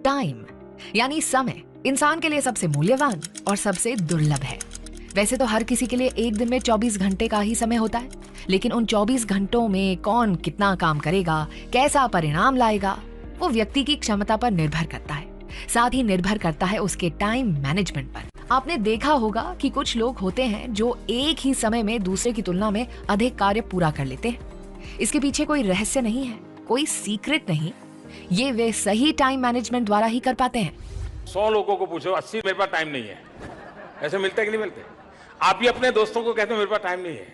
Time यानी समय इंसान के लिए सबसे मूल्यवान और सबसे दुर्लभ है। वैसे तो हर किसी के लिए एक दिन में 24 घंटे का ही समय होता है, लेकिन उन 24 घंटों में कौन कितना काम करेगा, कैसा परिणाम लाएगा, वो व्यक्ति की क्षमता पर निर्भर करता है। साथ ही निर्भर करता है उसके टाइम मैनेजमेंट पर। आपने देखा होगा कि कुछ लोग होते हैं जो एक ही समय में दूसरे की तुलना में अधिक कार्य पूरा कर लेते हैं। इसके पीछे कोई रहस्य नहीं है, कोई सीक्रेट नहीं, ये वे सही टाइम मैनेजमेंट द्वारा ही कर पाते हैं। 100 लोगों को पूछो, 80 मेरे पास टाइम नहीं है। ऐसे मिलते कि नहीं मिलते? आप ही अपने दोस्तों को कहते हो मेरे पास टाइम नहीं है,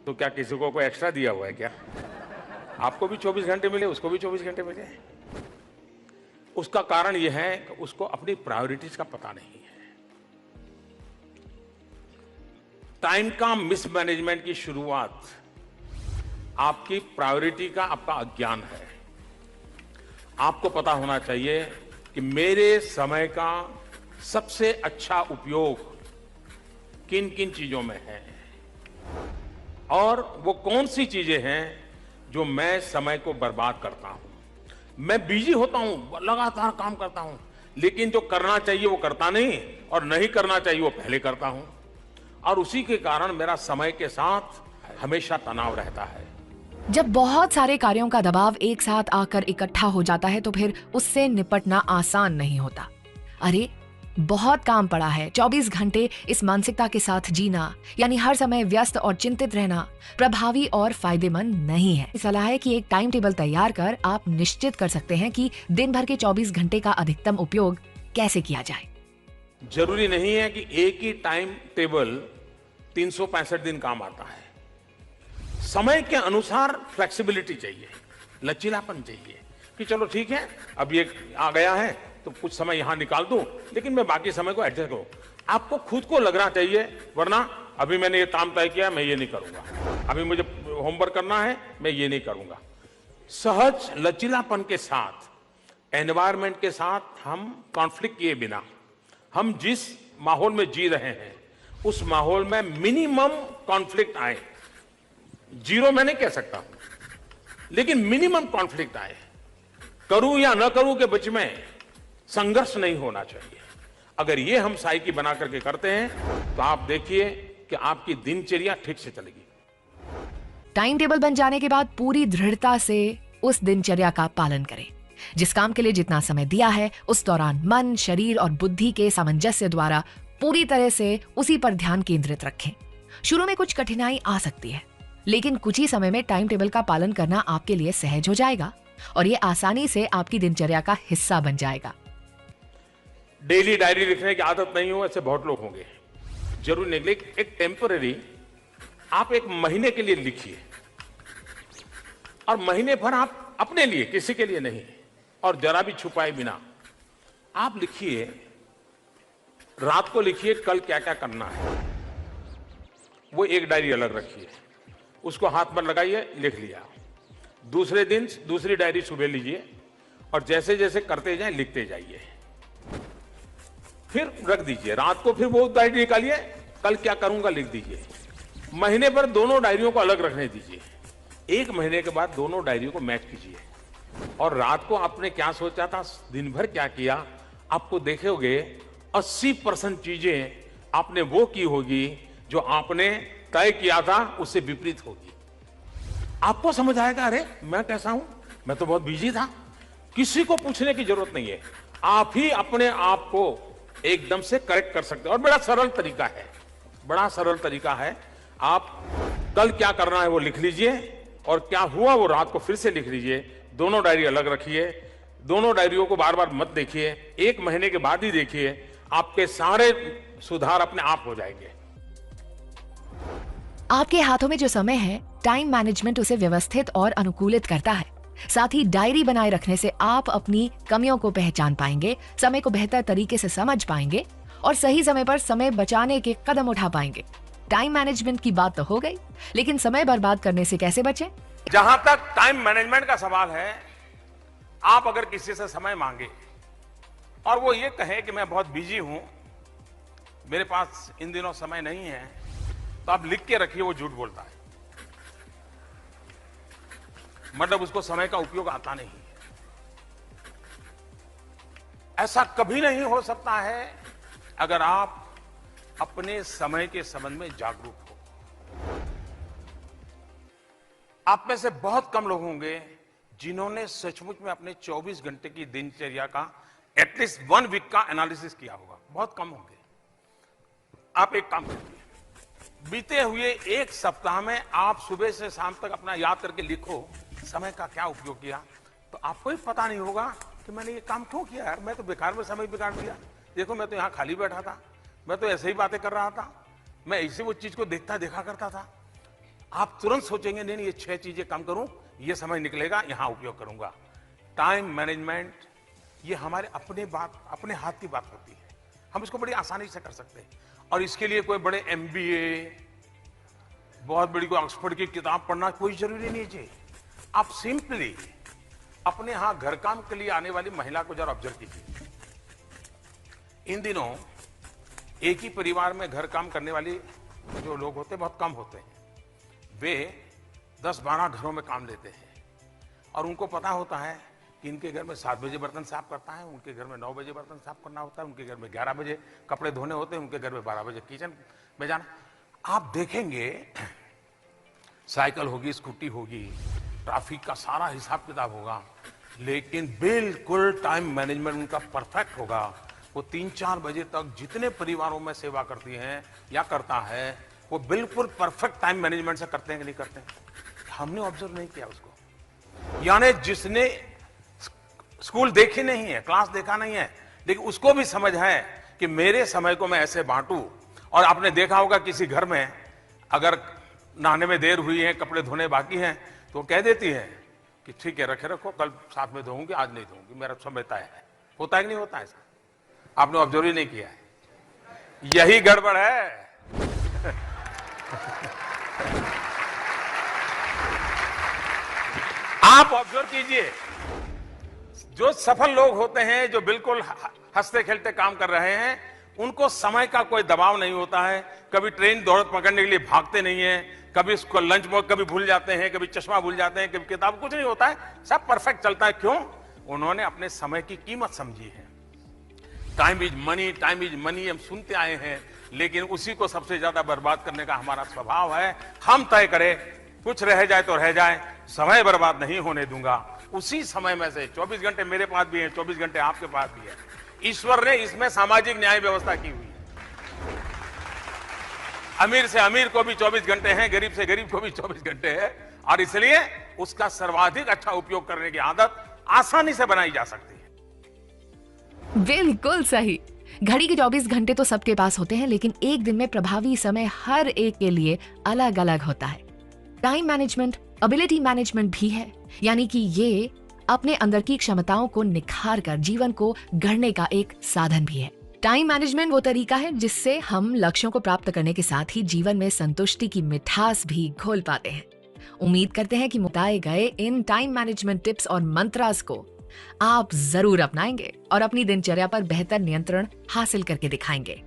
तो क्या किसी को कोई एक्स्ट्रा दिया हुआ है क्या? आपको भी 24 घंटे मिले, उसको भी 24 घंटे मिले। उसका कारण यह है कि उसको अपनी प्रायोरिटीज का पता नहीं है। टाइम का मिसमैनेजमेंट की शुरुआत आपकी प्रायोरिटी का आपका अज्ञान है। आपको पता होना चाहिए कि मेरे समय का सबसे अच्छा उपयोग किन किन चीजों में है और वो कौन सी चीजें हैं जो मैं समय को बर्बाद करता हूं। मैं बिजी होता हूं, लगातार काम करता हूं, लेकिन जो करना चाहिए वो करता नहीं और नहीं करना चाहिए वो पहले करता हूं, और उसी के कारण मेरा समय के साथ हमेशा तनाव रहता है। जब बहुत सारे कार्यों का दबाव एक साथ आकर इकट्ठा हो जाता है तो फिर उससे निपटना आसान नहीं होता। अरे बहुत काम पड़ा है, 24 घंटे इस मानसिकता के साथ जीना यानी हर समय व्यस्त और चिंतित रहना प्रभावी और फायदेमंद नहीं है। सलाह है कि एक टाइम टेबल तैयार कर आप निश्चित कर सकते हैं कि दिन भर के 24 घंटे का अधिकतम उपयोग कैसे किया जाए। जरूरी नहीं है कि एक ही टाइम टेबल 365 दिन काम आता है। समय के अनुसार फ्लेक्सिबिलिटी चाहिए, लचीलापन चाहिए कि चलो ठीक है, अब ये आ गया है तो कुछ समय यहां निकाल दूं, लेकिन मैं बाकी समय को एडजस्ट करूं। आपको खुद को लगना चाहिए, वरना अभी मैंने ये काम तय किया, मैं ये नहीं करूंगा, अभी मुझे होमवर्क करना है, मैं ये नहीं करूंगा। सहज लचीलापन के साथ, एनवायरमेंट के साथ हम कॉन्फ्लिक्ट किए बिना हम जिस माहौल में जी रहे हैं उस माहौल में मिनिमम कॉन्फ्लिक्ट आए। जीरो मैं नहीं कह सकता हूं, लेकिन मिनिमम कॉन्फ्लिक्ट आए। करूं या न करूं के बीच में संघर्ष नहीं होना चाहिए। अगर ये हम साइकी बना करके करते हैं तो आप देखिए कि आपकी दिनचर्या ठीक से चलेगी। टाइम टेबल बन जाने के बाद पूरी दृढ़ता से उस दिनचर्या का पालन करें। जिस काम के लिए जितना समय दिया है उस दौरान मन, शरीर और बुद्धि के सामंजस्य द्वारा पूरी तरह से उसी पर ध्यान केंद्रित रखें। शुरू में कुछ कठिनाई आ सकती है, लेकिन कुछ ही समय में टाइम टेबल का पालन करना आपके लिए सहज हो जाएगा और ये आसानी से आपकी दिनचर्या का हिस्सा बन जाएगा। डेली डायरी लिखने की आदत नहीं हो ऐसे बहुत लोग होंगे, जरूर नहीं, लेकिन एक टेम्पररी आप एक महीने के लिए लिखिए और महीने भर आप अपने लिए, किसी के लिए नहीं, और जरा भी छुपाए बिना आप लिखिए। रात को लिखिए कल क्या क्या करना है, वो एक डायरी अलग रखिए, उसको हाथ में लगाइए, लिख लिया। दूसरे दिन दूसरी डायरी सुबह लीजिए और जैसे जैसे करते जाएं लिखते जाइए, फिर रख दीजिए। रात को फिर वो डायरी निकालिए, कल क्या करूंगा लिख दीजिए। महीने भर दोनों डायरियों को अलग रखने दीजिए। एक महीने के बाद दोनों डायरियों को मैच कीजिए और रात को आपने क्या सोचा था, दिन भर क्या किया, आपको देखोगे 80% चीजें आपने वो की होगी जो आपने तय किया था उससे विपरीत होगी। आपको समझ आएगा, अरे मैं कैसा हूं, मैं तो बहुत बिजी था। किसी को पूछने की जरूरत नहीं है, आप ही अपने आप को एकदम से करेक्ट कर सकते हैं। और बड़ा सरल तरीका है, बड़ा सरल तरीका है। आप कल क्या करना है वो लिख लीजिए और क्या हुआ वो रात को फिर से लिख लीजिए। दोनों डायरी अलग रखिए, दोनों डायरियों को बार बार मत देखिए, एक महीने के बाद ही देखिए, आपके सारे सुधार अपने आप हो जाएंगे। आपके हाथों में जो समय है, टाइम मैनेजमेंट उसे व्यवस्थित और अनुकूलित करता है। साथ ही डायरी बनाए रखने से आप अपनी कमियों को पहचान पाएंगे, समय को बेहतर तरीके से समझ पाएंगे और सही समय पर समय बचाने के कदम उठा पाएंगे। टाइम मैनेजमेंट की बात तो हो गई, लेकिन समय बर्बाद करने से कैसे बचें? जहां तक टाइम मैनेजमेंट का सवाल है, आप अगर किसी से समय मांगे और वो ये कहे कि मैं बहुत बिजी हूं, मेरे पास इन दिनों समय नहीं है, तो आप लिख के रखिए वो झूठ बोलता है। मतलब उसको समय का उपयोग आता नहीं। ऐसा कभी नहीं हो सकता है अगर आप अपने समय के संबंध में जागरूक हो। आप में से बहुत कम लोग होंगे जिन्होंने सचमुच में अपने 24 घंटे की दिनचर्या का एटलीस्ट 1 वीक का एनालिसिस किया होगा। बहुत कम होंगे। आप एक काम करिए, बीते हुए एक सप्ताह में आप सुबह से शाम तक अपना याद करके लिखो समय का क्या उपयोग किया। तो आपको ही पता नहीं होगा कि मैंने ये काम क्यों किया यार, मैं तो बेकार में समय बिगाड़ दिया। देखो मैं तो यहाँ खाली बैठा था, मैं तो ऐसे ही बातें कर रहा था, मैं ऐसे वो चीज को देखा करता था। आप तुरंत सोचेंगे नहीं ये 6 चीजें काम करूं, ये समय निकलेगा, यहां उपयोग करूंगा। टाइम मैनेजमेंट ये हमारे अपने हाथ की बात होती है। हम इसको बड़ी आसानी से कर सकते हैं और इसके लिए कोई बड़े MBA, बहुत बड़ी कोई ऑक्सफोर्ड की किताब पढ़ना कोई जरूरी नहीं चाहिए। आप सिंपली अपने यहां घर काम के लिए आने वाली महिला को जरा ऑब्जर्व कीजिए। इन दिनों एक ही परिवार में घर काम करने वाली जो लोग होते हैं बहुत कम होते हैं। वे 10-12 घरों में काम लेते हैं और उनको पता होता है कि इनके घर में 7 बजे बर्तन साफ करता है, उनके घर में 9 बजे बर्तन साफ करना होता है, उनके घर में 11 बजे कपड़े धोने होते हैं, उनके घर में 12 बजे किचन में जाना। आप देखेंगे साइकिल होगी, स्कूटी होगी, ट्रैफिक का सारा हिसाब किताब होगा, लेकिन बिल्कुल टाइम मैनेजमेंट उनका परफेक्ट होगा। वो 3-4 बजे तक जितने परिवारों में सेवा करती हैं या करता है वो बिल्कुल परफेक्ट टाइम मैनेजमेंट से करते हैं कि नहीं करते हैं। हमने ऑब्जर्व नहीं किया उसको। यानी जिसने स्कूल देखी नहीं है, क्लास देखा नहीं है, लेकिन उसको भी समझ है कि मेरे समय को मैं ऐसे बांटूं। और आपने देखा होगा किसी घर में अगर नहाने में देर हुई है, कपड़े धोने बाकी हैं, तो कह देती है कि ठीक है रखे रखो, कल साथ में धोऊंगी, आज नहीं धोऊंगी, मेरा समय तय है। होता है कि नहीं होता ऐसा? आपने ऑब्जर्व ही नहीं किया है। यही गड़बड़ है। आप ऑब्जर्व कीजिए, जो सफल लोग होते हैं, जो बिल्कुल हंसते खेलते काम कर रहे हैं, उनको समय का कोई दबाव नहीं होता है। कभी ट्रेन दौड़ पकड़ने के लिए भागते नहीं है, कभी उसको लंच बॉक्स कभी भूल जाते हैं, कभी चश्मा भूल जाते हैं, कभी किताब, कुछ नहीं होता है, सब परफेक्ट चलता है। क्यों? उन्होंने अपने समय की कीमत समझी है। Time is money, time is money हम सुनते आए हैं, लेकिन उसी को सबसे ज्यादा बर्बाद करने का हमारा स्वभाव है। हम तय करें कुछ रह जाए तो रह जाए, समय बर्बाद नहीं होने दूंगा। उसी समय में से 24 घंटे मेरे पास भी है, 24 घंटे आपके पास भी है। ईश्वर ने इसमें सामाजिक न्याय व्यवस्था की हुई है। अमीर से अमीर को भी 24 घंटे हैं, गरीब से गरीब को भी 24 घंटे है, और इसलिए उसका सर्वाधिक अच्छा उपयोग करने की आदत आसानी से बनाई जा सकती है। बिल्कुल सही। घड़ी के 24 घंटे तो सबके पास होते हैं, लेकिन एक दिन में प्रभावी समय हर एक के लिए अलग अलग होता है। टाइम मैनेजमेंट एबिलिटी मैनेजमेंट भी है, यानी कि ये अपने अंदर की क्षमताओं को निखार कर जीवन को गढ़ने का एक साधन भी है। टाइम मैनेजमेंट वो तरीका है जिससे हम लक्ष्यों को प्राप्त करने के साथ ही जीवन में संतुष्टि की मिठास भी घोल पाते हैं। उम्मीद करते हैं कि बताए गए इन टाइम मैनेजमेंट टिप्स और मंत्रास को आप जरूर अपनाएंगे और अपनी दिनचर्या पर बेहतर नियंत्रण हासिल करके दिखाएंगे।